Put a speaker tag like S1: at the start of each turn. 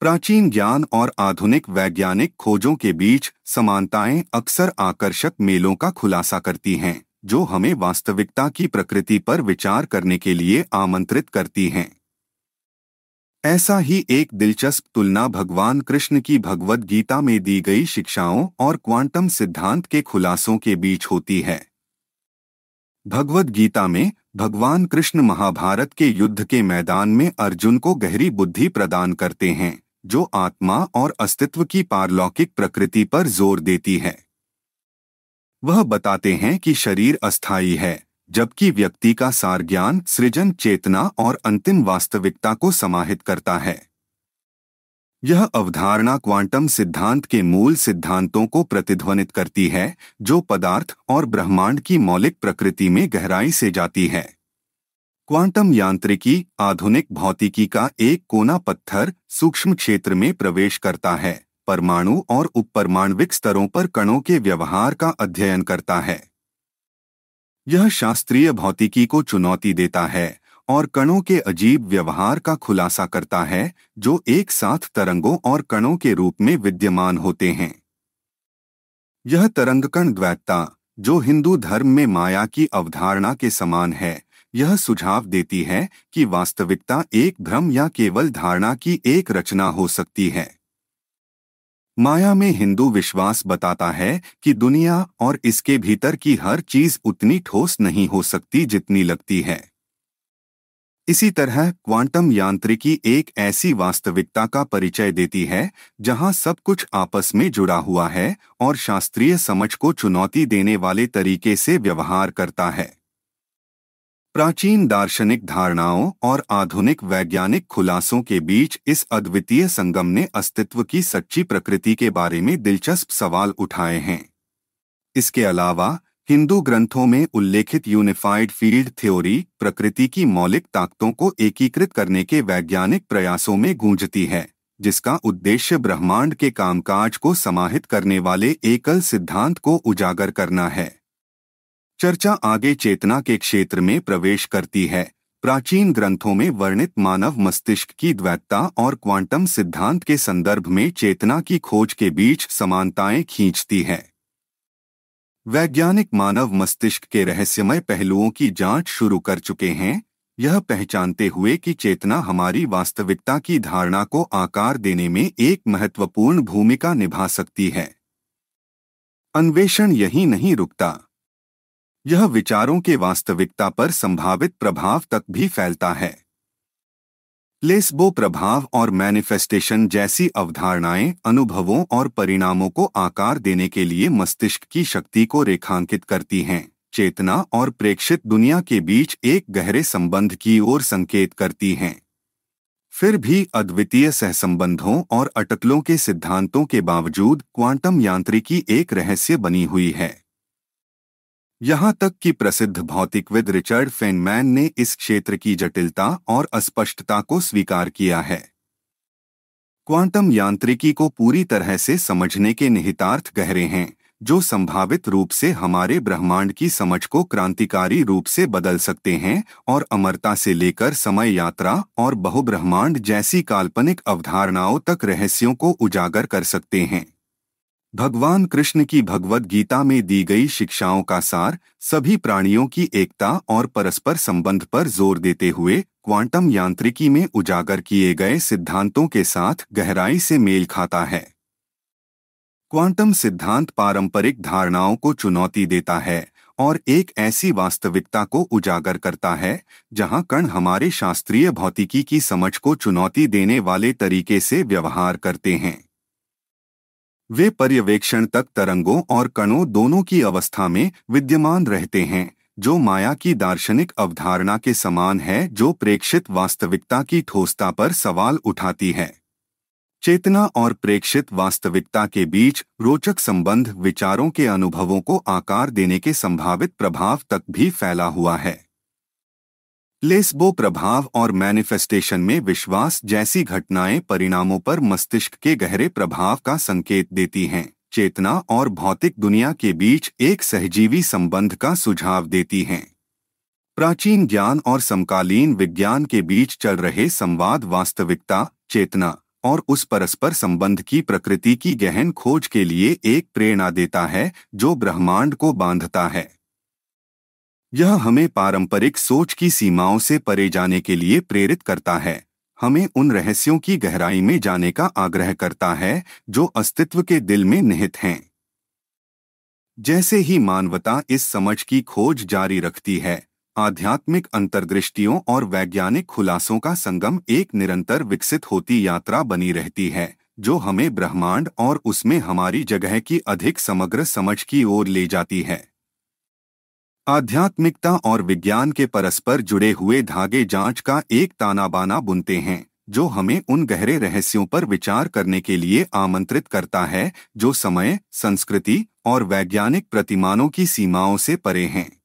S1: प्राचीन ज्ञान और आधुनिक वैज्ञानिक खोजों के बीच समानताएं अक्सर आकर्षक मेलों का खुलासा करती हैं, जो हमें वास्तविकता की प्रकृति पर विचार करने के लिए आमंत्रित करती हैं। ऐसा ही एक दिलचस्प तुलना भगवान कृष्ण की भगवद गीता में दी गई शिक्षाओं और क्वांटम सिद्धांत के खुलासों के बीच होती है। भगवद गीता में भगवान कृष्ण महाभारत के युद्ध के मैदान में अर्जुन को गहरी बुद्धि प्रदान करते हैं, जो आत्मा और अस्तित्व की पारलौकिक प्रकृति पर जोर देती है। वह बताते हैं कि शरीर अस्थायी है, जबकि व्यक्ति का सार ज्ञान, सृजन, चेतना और अंतिम वास्तविकता को समाहित करता है। यह अवधारणा क्वांटम सिद्धांत के मूल सिद्धांतों को प्रतिध्वनित करती है, जो पदार्थ और ब्रह्मांड की मौलिक प्रकृति में गहराई से जाती है। क्वांटम यांत्रिकी आधुनिक भौतिकी का एक कोना पत्थर सूक्ष्म क्षेत्र में प्रवेश करता है, परमाणु और उपपरमाण्विक स्तरों पर कणों के व्यवहार का अध्ययन करता है। यह शास्त्रीय भौतिकी को चुनौती देता है और कणों के अजीब व्यवहार का खुलासा करता है, जो एक साथ तरंगों और कणों के रूप में विद्यमान होते हैं। यह तरंगकण द्वैतता, जो हिंदू धर्म में माया की अवधारणा के समान है, यह सुझाव देती है कि वास्तविकता एक भ्रम या केवल धारणा की एक रचना हो सकती है। माया में हिंदू विश्वास बताता है कि दुनिया और इसके भीतर की हर चीज उतनी ठोस नहीं हो सकती जितनी लगती है। इसी तरह क्वांटम यांत्रिकी एक ऐसी वास्तविकता का परिचय देती है जहां सब कुछ आपस में जुड़ा हुआ है और शास्त्रीय समझ को चुनौती देने वाले तरीके से व्यवहार करता है। प्राचीन दार्शनिक धारणाओं और आधुनिक वैज्ञानिक खुलासों के बीच इस अद्वितीय संगम ने अस्तित्व की सच्ची प्रकृति के बारे में दिलचस्प सवाल उठाए हैं। इसके अलावा हिंदू ग्रंथों में उल्लेखित यूनिफाइड फील्ड थ्योरी प्रकृति की मौलिक ताकतों को एकीकृत करने के वैज्ञानिक प्रयासों में गूंजती है, जिसका उद्देश्य ब्रह्मांड के कामकाज को समाहित करने वाले एकल सिद्धांत को उजागर करना है। चर्चा आगे चेतना के क्षेत्र में प्रवेश करती है। प्राचीन ग्रंथों में वर्णित मानव मस्तिष्क की द्वैतता और क्वांटम सिद्धांत के संदर्भ में चेतना की खोज के बीच समानताएं खींचती है। वैज्ञानिक मानव मस्तिष्क के रहस्यमय पहलुओं की जांच शुरू कर चुके हैं, यह पहचानते हुए कि चेतना हमारी वास्तविकता की धारणा को आकार देने में एक महत्वपूर्ण भूमिका निभा सकती है। अन्वेषण यहीं नहीं रुकता। यह विचारों के वास्तविकता पर संभावित प्रभाव तक भी फैलता है। प्लेसबो प्रभाव और मैनिफेस्टेशन जैसी अवधारणाएं अनुभवों और परिणामों को आकार देने के लिए मस्तिष्क की शक्ति को रेखांकित करती हैं। चेतना और प्रेक्षित दुनिया के बीच एक गहरे संबंध की ओर संकेत करती हैं। फिर भी अद्वितीय सहसंबंधों और अटकलों के सिद्धांतों के बावजूद क्वांटम यांत्रिकी एक रहस्य बनी हुई है। यहाँ तक कि प्रसिद्ध भौतिकविद रिचर्ड फेनमैन ने इस क्षेत्र की जटिलता और अस्पष्टता को स्वीकार किया है। क्वांटम यांत्रिकी को पूरी तरह से समझने के निहितार्थ गहरे हैं, जो संभावित रूप से हमारे ब्रह्मांड की समझ को क्रांतिकारी रूप से बदल सकते हैं और अमरता से लेकर समय यात्रा और बहुब्रह्मांड जैसी काल्पनिक अवधारणाओं तक रहस्यों को उजागर कर सकते हैं। भगवान कृष्ण की भगवद गीता में दी गई शिक्षाओं का सार सभी प्राणियों की एकता और परस्पर संबंध पर जोर देते हुए क्वांटम यांत्रिकी में उजागर किए गए सिद्धांतों के साथ गहराई से मेल खाता है। क्वांटम सिद्धांत पारंपरिक धारणाओं को चुनौती देता है और एक ऐसी वास्तविकता को उजागर करता है जहां कण हमारे शास्त्रीय भौतिकी की समझ को चुनौती देने वाले तरीके से व्यवहार करते हैं। वे पर्यवेक्षण तक तरंगों और कणों दोनों की अवस्था में विद्यमान रहते हैं, जो माया की दार्शनिक अवधारणा के समान है, जो प्रेक्षित वास्तविकता की ठोसता पर सवाल उठाती है। चेतना और प्रेक्षित वास्तविकता के बीच रोचक संबंध विचारों के अनुभवों को आकार देने के संभावित प्रभाव तक भी फैला हुआ है। प्लेसबो प्रभाव और मैनिफेस्टेशन में विश्वास जैसी घटनाएं परिणामों पर मस्तिष्क के गहरे प्रभाव का संकेत देती हैं, चेतना और भौतिक दुनिया के बीच एक सहजीवी संबंध का सुझाव देती हैं। प्राचीन ज्ञान और समकालीन विज्ञान के बीच चल रहे संवाद वास्तविकता, चेतना और उस परस्पर संबंध की प्रकृति की गहन खोज के लिए एक प्रेरणा देता है जो ब्रह्मांड को बांधता है। यह हमें पारंपरिक सोच की सीमाओं से परे जाने के लिए प्रेरित करता है, हमें उन रहस्यों की गहराई में जाने का आग्रह करता है जो अस्तित्व के दिल में निहित हैं। जैसे ही मानवता इस समझ की खोज जारी रखती है, आध्यात्मिक अंतर्दृष्टियों और वैज्ञानिक खुलासों का संगम एक निरंतर विकसित होती यात्रा बनी रहती है, जो हमें ब्रह्मांड और उसमें हमारी जगह की अधिक समग्र समझ की ओर ले जाती है। आध्यात्मिकता और विज्ञान के परस्पर जुड़े हुए धागे जांच का एक ताना बाना बुनते हैं, जो हमें उन गहरे रहस्यों पर विचार करने के लिए आमंत्रित करता है जो समय, संस्कृति और वैज्ञानिक प्रतिमानों की सीमाओं से परे हैं।